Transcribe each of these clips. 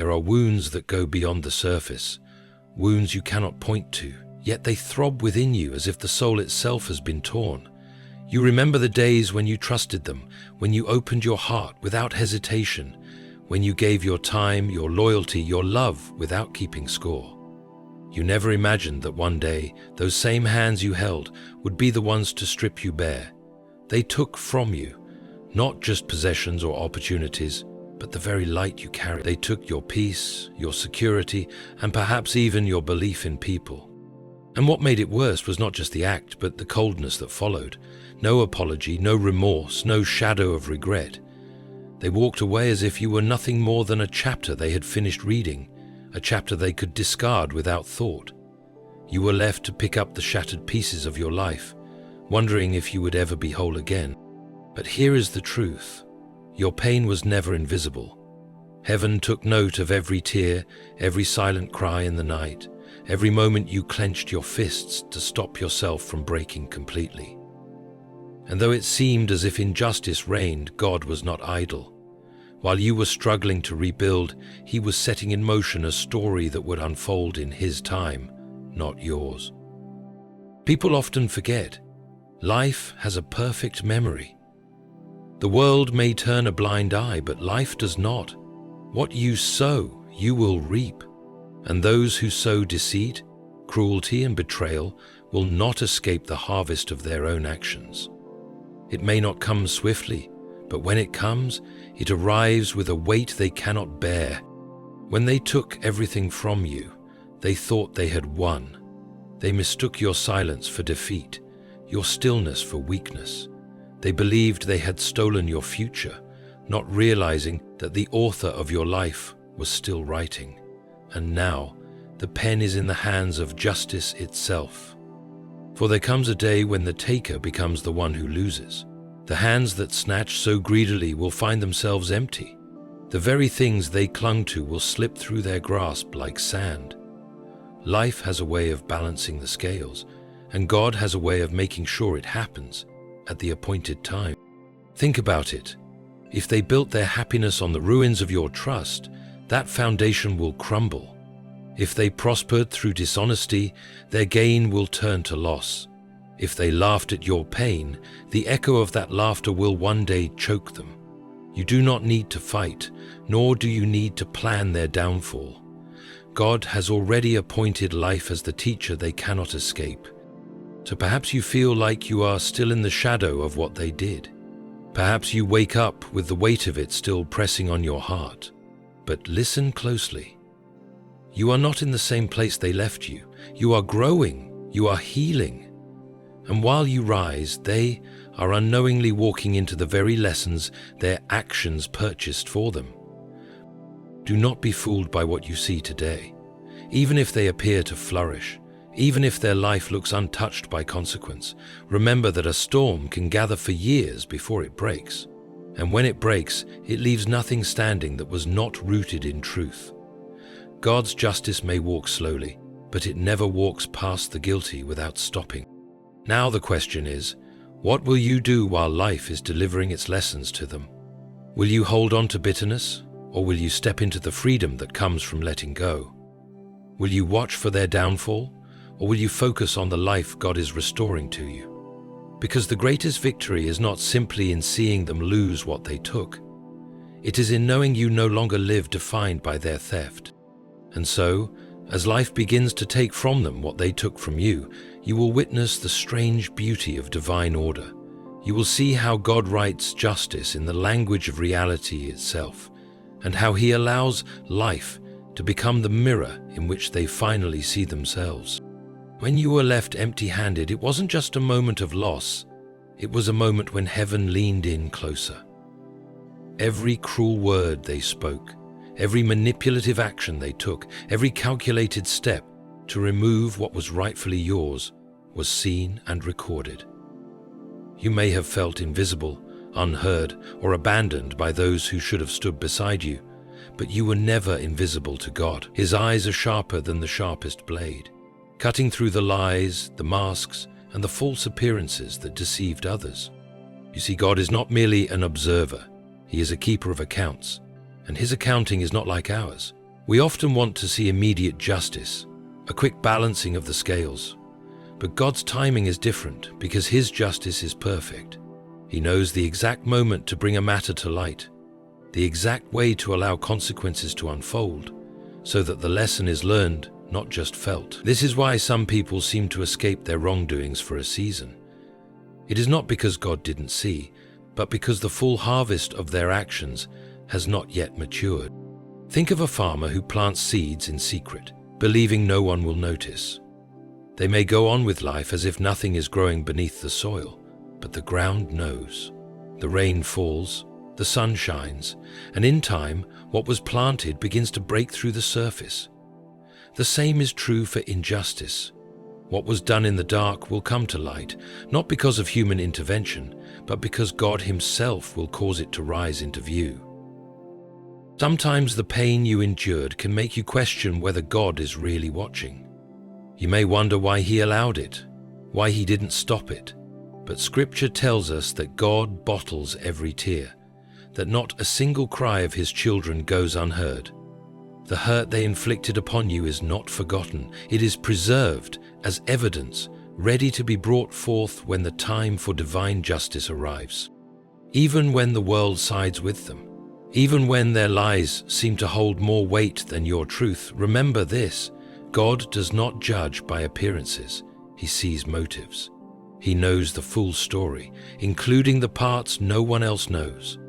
There are wounds that go beyond the surface, wounds you cannot point to, yet they throb within you as if the soul itself has been torn. You remember the days when you trusted them, when you opened your heart without hesitation, when you gave your time, your loyalty, your love without keeping score. You never imagined that one day those same hands you held would be the ones to strip you bare. They took from you, not just possessions or opportunities, but the very light you carry. They took your peace, your security, and perhaps even your belief in people. And what made it worse was not just the act, but the coldness that followed. No apology, no remorse, no shadow of regret. They walked away as if you were nothing more than a chapter they had finished reading, a chapter they could discard without thought. You were left to pick up the shattered pieces of your life, wondering if you would ever be whole again. But here is the truth. Your pain was never invisible. Heaven took note of every tear, every silent cry in the night, every moment you clenched your fists to stop yourself from breaking completely. And though it seemed as if injustice reigned, God was not idle. While you were struggling to rebuild, He was setting in motion a story that would unfold in His time, not yours. People often forget. Life has a perfect memory. The world may turn a blind eye, but life does not. What you sow, you will reap. And those who sow deceit, cruelty, and betrayal will not escape the harvest of their own actions. It may not come swiftly, but when it comes, it arrives with a weight they cannot bear. When they took everything from you, they thought they had won. They mistook your silence for defeat, your stillness for weakness. They believed they had stolen your future, not realizing that the author of your life was still writing. And now, the pen is in the hands of justice itself. For there comes a day when the taker becomes the one who loses. The hands that snatch so greedily will find themselves empty. The very things they clung to will slip through their grasp like sand. Life has a way of balancing the scales, and God has a way of making sure it happens at the appointed time. Think about it. If they built their happiness on the ruins of your trust, that foundation will crumble. If they prospered through dishonesty, their gain will turn to loss. If they laughed at your pain, the echo of that laughter will one day choke them. You do not need to fight, nor do you need to plan their downfall. God has already appointed life as the teacher they cannot escape. So perhaps you feel like you are still in the shadow of what they did. Perhaps you wake up with the weight of it still pressing on your heart. But listen closely. You are not in the same place they left you. You are growing. You are healing. And while you rise, they are unknowingly walking into the very lessons their actions purchased for them. Do not be fooled by what you see today. Even if they appear to flourish, even if their life looks untouched by consequence, remember that a storm can gather for years before it breaks. And when it breaks, it leaves nothing standing that was not rooted in truth. God's justice may walk slowly, but it never walks past the guilty without stopping. Now the question is, what will you do while life is delivering its lessons to them? Will you hold on to bitterness, or will you step into the freedom that comes from letting go? Will you watch for their downfall, or will you focus on the life God is restoring to you? Because the greatest victory is not simply in seeing them lose what they took. It is in knowing you no longer live defined by their theft. And so, as life begins to take from them what they took from you, you will witness the strange beauty of divine order. You will see how God writes justice in the language of reality itself, and how He allows life to become the mirror in which they finally see themselves. When you were left empty-handed, it wasn't just a moment of loss. It was a moment when heaven leaned in closer. Every cruel word they spoke, every manipulative action they took, every calculated step to remove what was rightfully yours was seen and recorded. You may have felt invisible, unheard, or abandoned by those who should have stood beside you, but you were never invisible to God. His eyes are sharper than the sharpest blade, cutting through the lies, the masks, and the false appearances that deceived others. You see, God is not merely an observer. He is a keeper of accounts, and His accounting is not like ours. We often want to see immediate justice, a quick balancing of the scales. But God's timing is different because His justice is perfect. He knows the exact moment to bring a matter to light, the exact way to allow consequences to unfold, so that the lesson is learned, not just felt. This is why some people seem to escape their wrongdoings for a season. It is not because God didn't see, but because the full harvest of their actions has not yet matured. Think of a farmer who plants seeds in secret, believing no one will notice. They may go on with life as if nothing is growing beneath the soil, but the ground knows. The rain falls, the sun shines, and in time, what was planted begins to break through the surface. The same is true for injustice. What was done in the dark will come to light, not because of human intervention, but because God Himself will cause it to rise into view. Sometimes the pain you endured can make you question whether God is really watching. You may wonder why He allowed it, why He didn't stop it. But Scripture tells us that God bottles every tear, that not a single cry of His children goes unheard. The hurt they inflicted upon you is not forgotten. It is preserved as evidence, ready to be brought forth when the time for divine justice arrives. Even when the world sides with them, even when their lies seem to hold more weight than your truth, remember this: God does not judge by appearances. He sees motives. He knows the full story, including the parts no one else knows.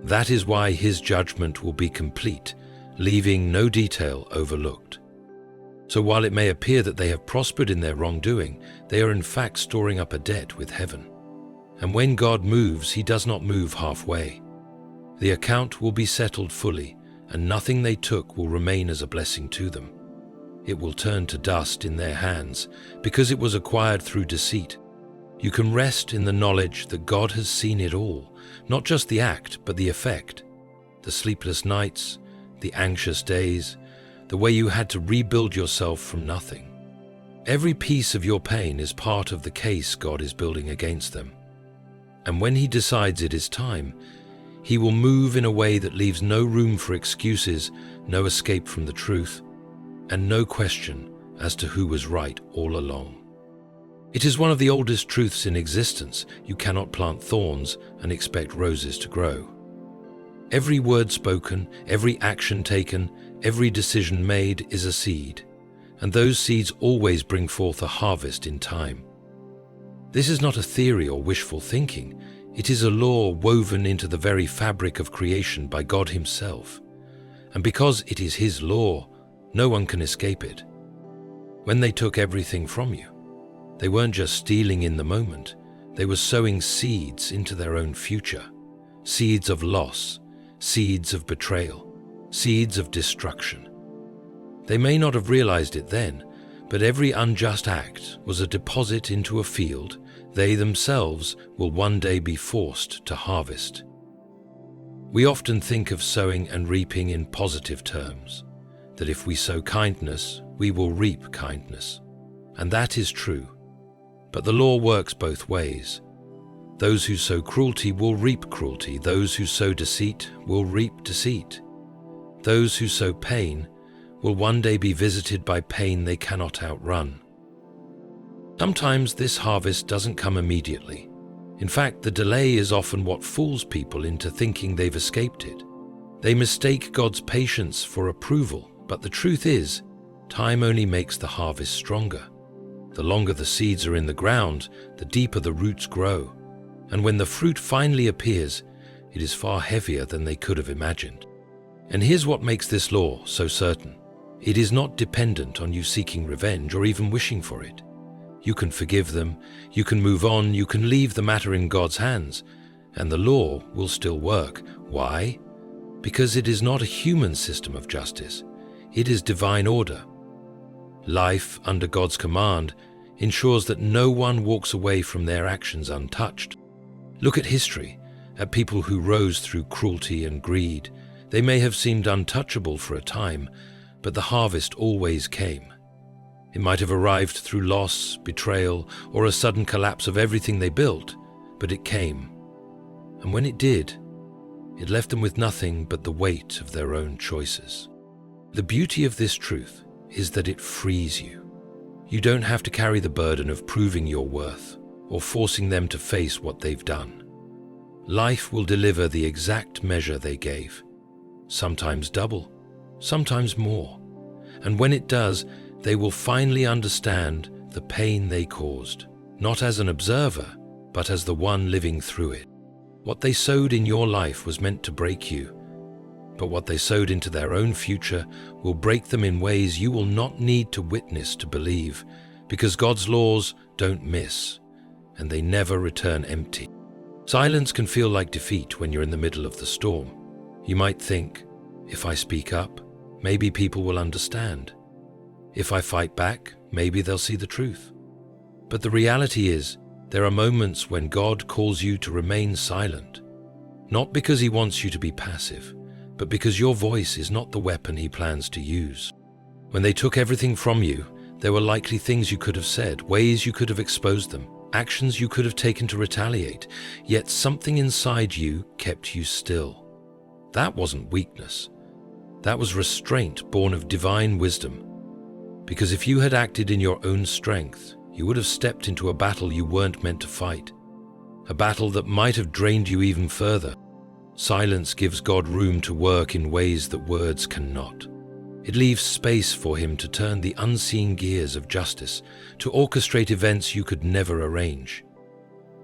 That is why His judgment will be complete, leaving no detail overlooked. So while it may appear that they have prospered in their wrongdoing, they are in fact storing up a debt with heaven. And when God moves, He does not move halfway. The account will be settled fully, and nothing they took will remain as a blessing to them. It will turn to dust in their hands, because it was acquired through deceit. You can rest in the knowledge that God has seen it all, not just the act, but the effect. The sleepless nights, the anxious days, the way you had to rebuild yourself from nothing. Every piece of your pain is part of the case God is building against them. And when He decides it is time, He will move in a way that leaves no room for excuses, no escape from the truth, and no question as to who was right all along. It is one of the oldest truths in existence: you cannot plant thorns and expect roses to grow. Every word spoken, every action taken, every decision made is a seed, and those seeds always bring forth a harvest in time. This is not a theory or wishful thinking. It is a law woven into the very fabric of creation by God Himself. And because it is His law, no one can escape it. When they took everything from you, they weren't just stealing in the moment, they were sowing seeds into their own future. Seeds of loss, seeds of betrayal, seeds of destruction. They may not have realized it then, but every unjust act was a deposit into a field they themselves will one day be forced to harvest. We often think of sowing and reaping in positive terms, that if we sow kindness, we will reap kindness. And that is true. But the law works both ways. Those who sow cruelty will reap cruelty. Those who sow deceit will reap deceit. Those who sow pain will one day be visited by pain they cannot outrun. Sometimes this harvest doesn't come immediately. In fact, the delay is often what fools people into thinking they've escaped it. They mistake God's patience for approval, but the truth is, time only makes the harvest stronger. The longer the seeds are in the ground, the deeper the roots grow. And when the fruit finally appears, it is far heavier than they could have imagined. And here's what makes this law so certain. It is not dependent on you seeking revenge or even wishing for it. You can forgive them, you can move on, you can leave the matter in God's hands, and the law will still work. Why? Because it is not a human system of justice. It is divine order. Life under God's command ensures that no one walks away from their actions untouched. Look at history, at people who rose through cruelty and greed. They may have seemed untouchable for a time, but the harvest always came. It might have arrived through loss, betrayal, or a sudden collapse of everything they built, but it came. And when it did, it left them with nothing but the weight of their own choices. The beauty of this truth is that it frees you. You don't have to carry the burden of proving your worth or forcing them to face what they've done. Life will deliver the exact measure they gave, sometimes double, sometimes more. And when it does, they will finally understand the pain they caused, not as an observer, but as the one living through it. What they sowed in your life was meant to break you, but what they sowed into their own future will break them in ways you will not need to witness to believe, because God's laws don't miss, and they never return empty. Silence can feel like defeat when you're in the middle of the storm. You might think, if I speak up, maybe people will understand. If I fight back, maybe they'll see the truth. But the reality is, there are moments when God calls you to remain silent, not because He wants you to be passive, but because your voice is not the weapon He plans to use. When they took everything from you, there were likely things you could have said, ways you could have exposed them, actions you could have taken to retaliate, yet something inside you kept you still. That wasn't weakness. That was restraint born of divine wisdom. Because if you had acted in your own strength, you would have stepped into a battle you weren't meant to fight, a battle that might have drained you even further. Silence gives God room to work in ways that words cannot. It leaves space for Him to turn the unseen gears of justice, to orchestrate events you could never arrange.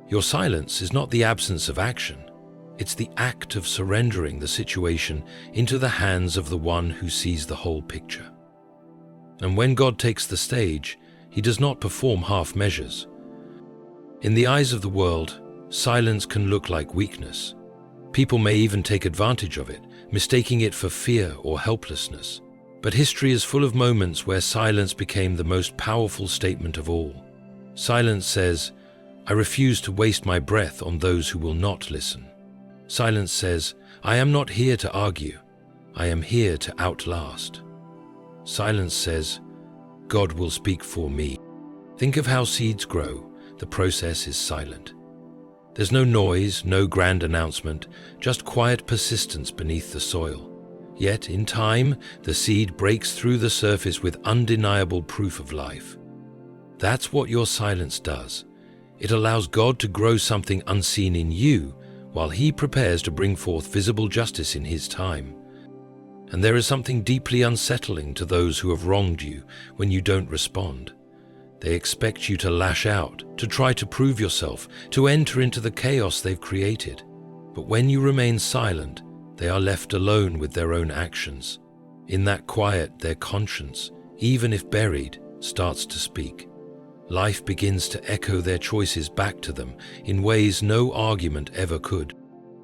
Your silence is not the absence of action. It's the act of surrendering the situation into the hands of the one who sees the whole picture. And when God takes the stage, He does not perform half measures. In the eyes of the world, silence can look like weakness. People may even take advantage of it, mistaking it for fear or helplessness. But history is full of moments where silence became the most powerful statement of all. Silence says, I refuse to waste my breath on those who will not listen. Silence says, I am not here to argue. I am here to outlast. Silence says, God will speak for me. Think of how seeds grow. The process is silent. There's no noise, no grand announcement, just quiet persistence beneath the soil. Yet, in time, the seed breaks through the surface with undeniable proof of life. That's what your silence does. It allows God to grow something unseen in you while He prepares to bring forth visible justice in His time. And there is something deeply unsettling to those who have wronged you when you don't respond. They expect you to lash out, to try to prove yourself, to enter into the chaos they've created. But when you remain silent, they are left alone with their own actions. In that quiet, their conscience, even if buried, starts to speak. Life begins to echo their choices back to them in ways no argument ever could.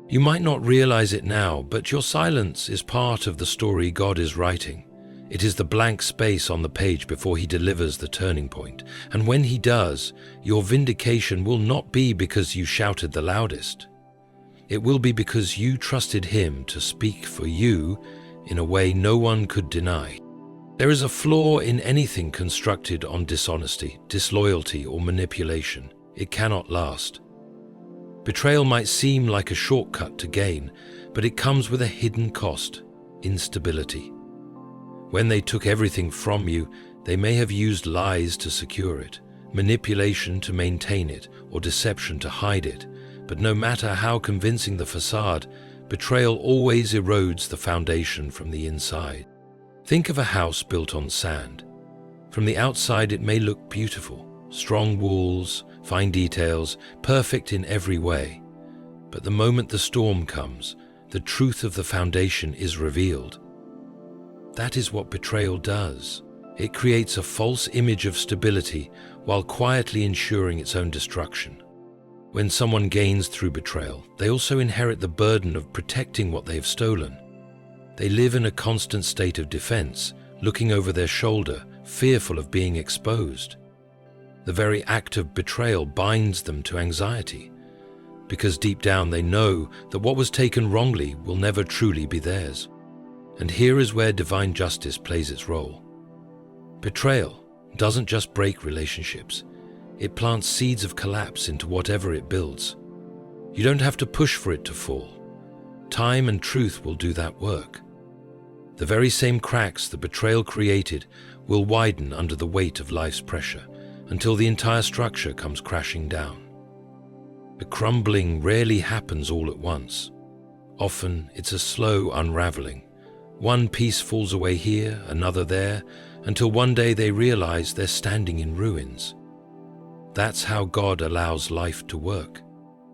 You might not realize it now, but your silence is part of the story God is writing. It is the blank space on the page before He delivers the turning point. And when He does, your vindication will not be because you shouted the loudest. It will be because you trusted Him to speak for you in a way no one could deny. There is a flaw in anything constructed on dishonesty, disloyalty, or manipulation. It cannot last. Betrayal might seem like a shortcut to gain, but it comes with a hidden cost: instability. When they took everything from you, they may have used lies to secure it, manipulation to maintain it, or deception to hide it. But no matter how convincing the facade, betrayal always erodes the foundation from the inside. Think of a house built on sand. From the outside, it may look beautiful, strong walls, fine details, perfect in every way. But the moment the storm comes, the truth of the foundation is revealed. That is what betrayal does. It creates a false image of stability while quietly ensuring its own destruction. When someone gains through betrayal, they also inherit the burden of protecting what they have stolen. They live in a constant state of defense, looking over their shoulder, fearful of being exposed. The very act of betrayal binds them to anxiety, because deep down they know that what was taken wrongly will never truly be theirs. And here is where divine justice plays its role. Betrayal doesn't just break relationships. It plants seeds of collapse into whatever it builds. You don't have to push for it to fall. Time and truth will do that work. The very same cracks the betrayal created will widen under the weight of life's pressure until the entire structure comes crashing down. The crumbling rarely happens all at once. Often it's a slow unraveling. One piece falls away here, another there, until one day they realize they're standing in ruins. That's how God allows life to work.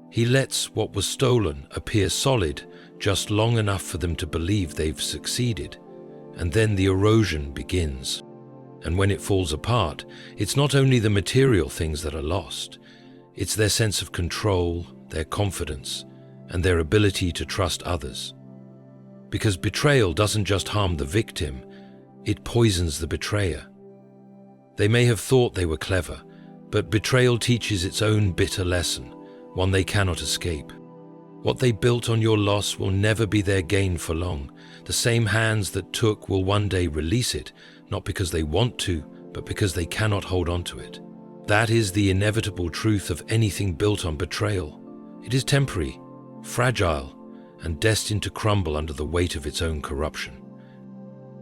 He lets what was stolen appear solid just long enough for them to believe they've succeeded, and then the erosion begins. And when it falls apart, it's not only the material things that are lost, it's their sense of control, their confidence, and their ability to trust others. Because betrayal doesn't just harm the victim, it poisons the betrayer. They may have thought they were clever, but betrayal teaches its own bitter lesson, one they cannot escape. What they built on your loss will never be their gain for long. The same hands that took will one day release it, not because they want to, but because they cannot hold on to it. That is the inevitable truth of anything built on betrayal. It is temporary, fragile, and destined to crumble under the weight of its own corruption.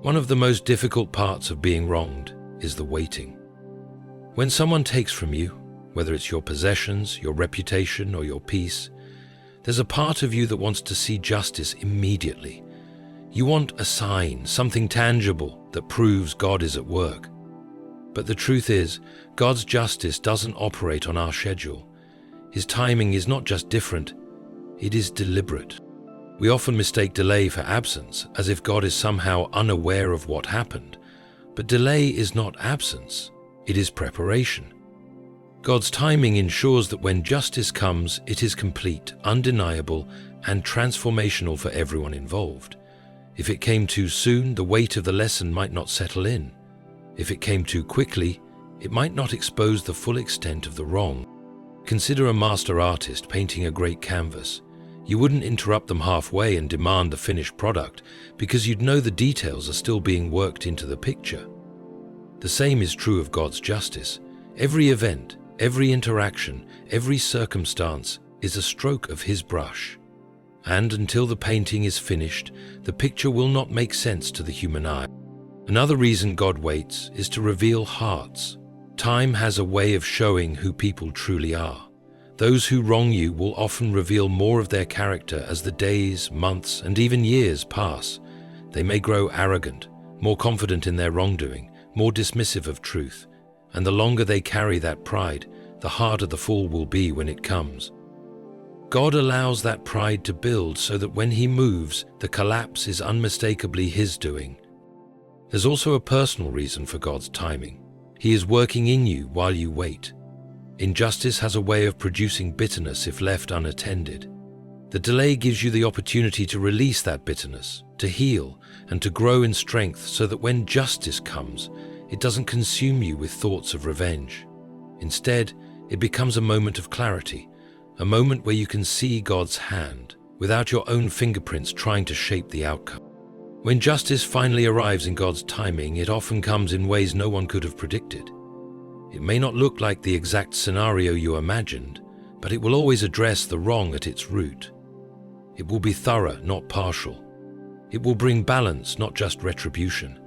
One of the most difficult parts of being wronged is the waiting. When someone takes from you, whether it's your possessions, your reputation, or your peace, there's a part of you that wants to see justice immediately. You want a sign, something tangible that proves God is at work. But the truth is, God's justice doesn't operate on our schedule. His timing is not just different, it is deliberate. We often mistake delay for absence, as if God is somehow unaware of what happened. But delay is not absence, it is preparation. God's timing ensures that when justice comes, it is complete, undeniable, and transformational for everyone involved. If it came too soon, the weight of the lesson might not settle in. If it came too quickly, it might not expose the full extent of the wrong. Consider a master artist painting a great canvas. You wouldn't interrupt them halfway and demand the finished product because you'd know the details are still being worked into the picture. The same is true of God's justice. Every event, every interaction, every circumstance is a stroke of His brush. And until the painting is finished, the picture will not make sense to the human eye. Another reason God waits is to reveal hearts. Time has a way of showing who people truly are. Those who wrong you will often reveal more of their character as the days, months, and even years pass. They may grow arrogant, more confident in their wrongdoing, more dismissive of truth. And the longer they carry that pride, the harder the fall will be when it comes. God allows that pride to build so that when He moves, the collapse is unmistakably His doing. There's also a personal reason for God's timing. He is working in you while you wait. Injustice has a way of producing bitterness if left unattended. The delay gives you the opportunity to release that bitterness, to heal, and to grow in strength so that when justice comes, it doesn't consume you with thoughts of revenge. Instead, it becomes a moment of clarity, a moment where you can see God's hand without your own fingerprints trying to shape the outcome. When justice finally arrives in God's timing, it often comes in ways no one could have predicted. It may not look like the exact scenario you imagined, but it will always address the wrong at its root. It will be thorough, not partial. It will bring balance, not just retribution.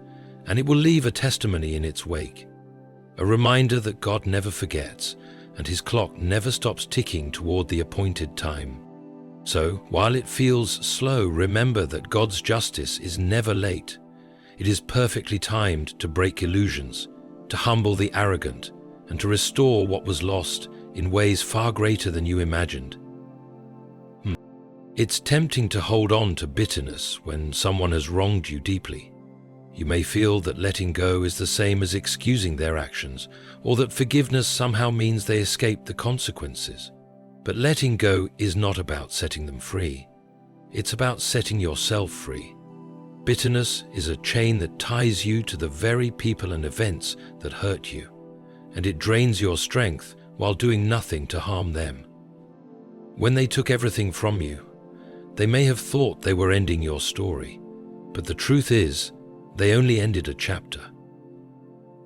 And it will leave a testimony in its wake, a reminder that God never forgets, and His clock never stops ticking toward the appointed time. So, while it feels slow, remember that God's justice is never late. It is perfectly timed to break illusions, to humble the arrogant, and to restore what was lost in ways far greater than you imagined. It's tempting to hold on to bitterness when someone has wronged you deeply. You may feel that letting go is the same as excusing their actions, or that forgiveness somehow means they escape the consequences. But letting go is not about setting them free. It's about setting yourself free. Bitterness is a chain that ties you to the very people and events that hurt you, and it drains your strength while doing nothing to harm them. When they took everything from you, they may have thought they were ending your story, but the truth is, they only ended a chapter.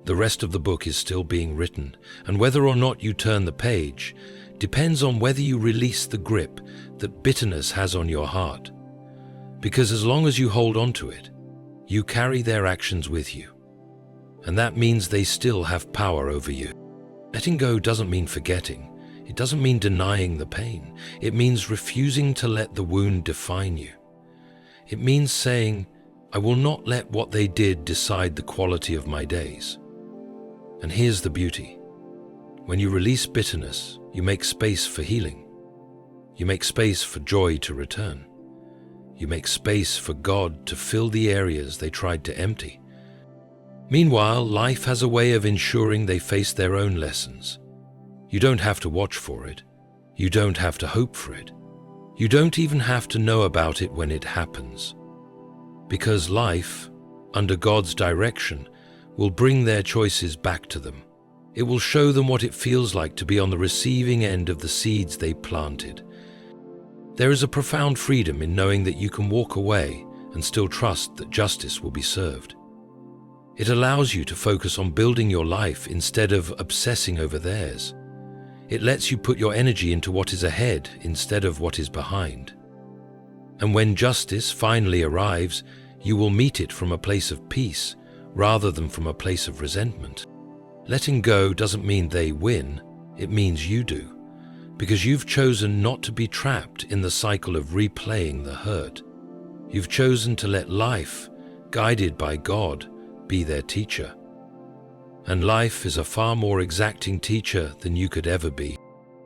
The rest of the book is still being written, and whether or not you turn the page depends on whether you release the grip that bitterness has on your heart. Because as long as you hold on to it, You carry their actions with you, and that means they still have power over you. Letting go doesn't mean forgetting. It doesn't mean denying the pain. It means refusing to let the wound define you. It means saying, I will not let what they did decide the quality of my days. And here's the beauty. When you release bitterness, you make space for healing. You make space for joy to return. You make space for God to fill the areas they tried to empty. Meanwhile, life has a way of ensuring they face their own lessons. You don't have to watch for it. You don't have to hope for it. You don't even have to know about it when it happens. Because life, under God's direction, will bring their choices back to them. It will show them what it feels like to be on the receiving end of the seeds they planted. There is a profound freedom in knowing that you can walk away and still trust that justice will be served. It allows you to focus on building your life instead of obsessing over theirs. It lets you put your energy into what is ahead instead of what is behind. And when justice finally arrives, you will meet it from a place of peace rather than from a place of resentment. Letting go doesn't mean they win, it means you do. Because you've chosen not to be trapped in the cycle of replaying the hurt. You've chosen to let life, guided by God, be their teacher. And life is a far more exacting teacher than you could ever be.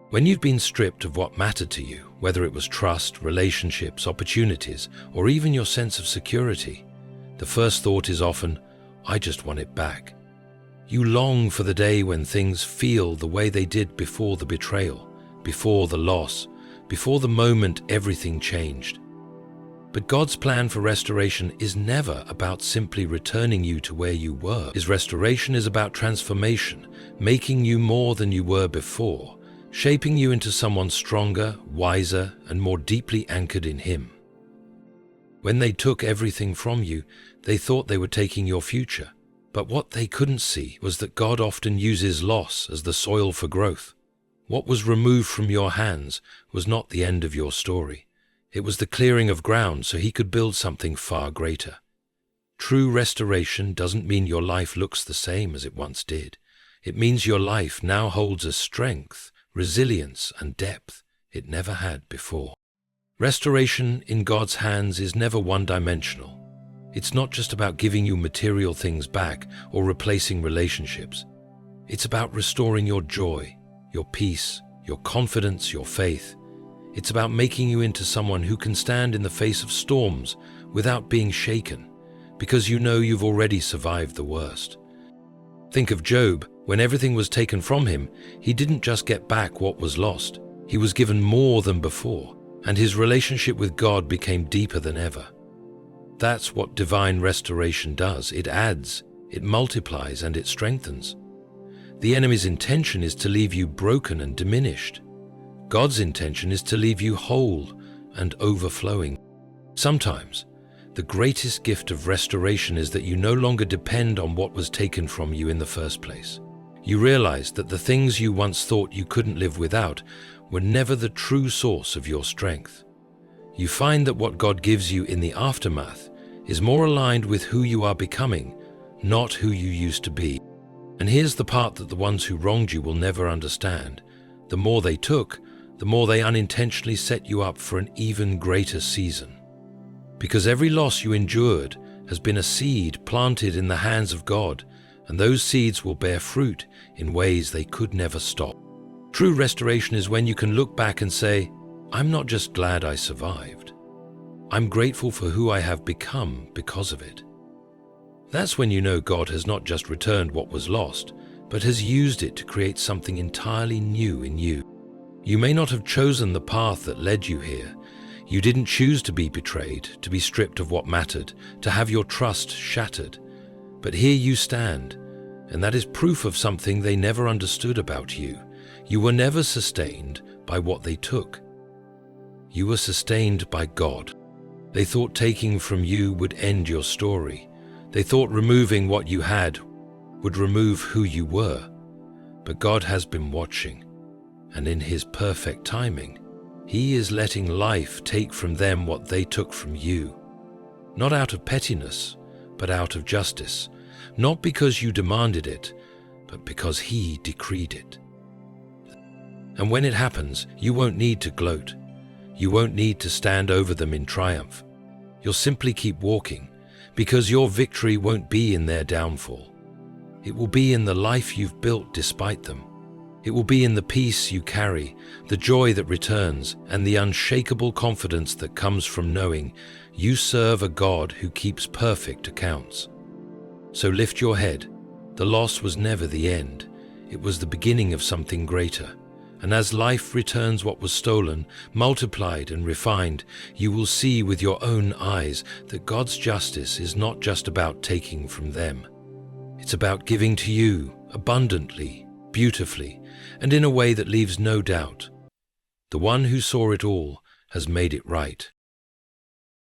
When you've been stripped of what mattered to you, whether it was trust, relationships, opportunities, or even your sense of security, the first thought is often, I just want it back. You long for the day when things feel the way they did before the betrayal, before the loss, before the moment everything changed. But God's plan for restoration is never about simply returning you to where you were. His restoration is about transformation, making you more than you were before, shaping you into someone stronger, wiser, and more deeply anchored in Him. When they took everything from you, they thought they were taking your future. But what they couldn't see was that God often uses loss as the soil for growth. What was removed from your hands was not the end of your story. It was the clearing of ground so He could build something far greater. True restoration doesn't mean your life looks the same as it once did. It means your life now holds a strength, resilience, and depth it never had before. Restoration in God's hands is never one-dimensional. It's not just about giving you material things back or replacing relationships. It's about restoring your joy, your peace, your confidence, your faith. It's about making you into someone who can stand in the face of storms without being shaken, because you know you've already survived the worst. Think of Job. When everything was taken from him, he didn't just get back what was lost. He was given more than before, and his relationship with God became deeper than ever. That's what divine restoration does. It adds, it multiplies, and it strengthens. The enemy's intention is to leave you broken and diminished. God's intention is to leave you whole and overflowing. Sometimes, the greatest gift of restoration is that you no longer depend on what was taken from you in the first place. You realize that the things you once thought you couldn't live without were never the true source of your strength. You find that what God gives you in the aftermath is more aligned with who you are becoming, not who you used to be. And here's the part that the ones who wronged you will never understand. The more they took, the more they unintentionally set you up for an even greater season. Because every loss you endured has been a seed planted in the hands of God, and those seeds will bear fruit in ways they could never stop. True restoration is when you can look back and say, I'm not just glad I survived. I'm grateful for who I have become because of it. That's when you know God has not just returned what was lost, but has used it to create something entirely new in you. You may not have chosen the path that led you here. You didn't choose to be betrayed, to be stripped of what mattered, to have your trust shattered. But here you stand, and that is proof of something they never understood about you. You were never sustained by what they took. You were sustained by God. They thought taking from you would end your story. They thought removing what you had would remove who you were. But God has been watching, and in His perfect timing, He is letting life take from them what they took from you. Not out of pettiness, but out of justice, not because you demanded it, but because He decreed it. And when it happens, you won't need to gloat. You won't need to stand over them in triumph. You'll simply keep walking, because your victory won't be in their downfall. It will be in the life you've built despite them. It will be in the peace you carry, the joy that returns, and the unshakable confidence that comes from knowing you serve a God who keeps perfect accounts. So lift your head. The loss was never the end. It was the beginning of something greater. And as life returns what was stolen, multiplied and refined, you will see with your own eyes that God's justice is not just about taking from them. It's about giving to you abundantly, beautifully, and in a way that leaves no doubt. The one who saw it all has made it right.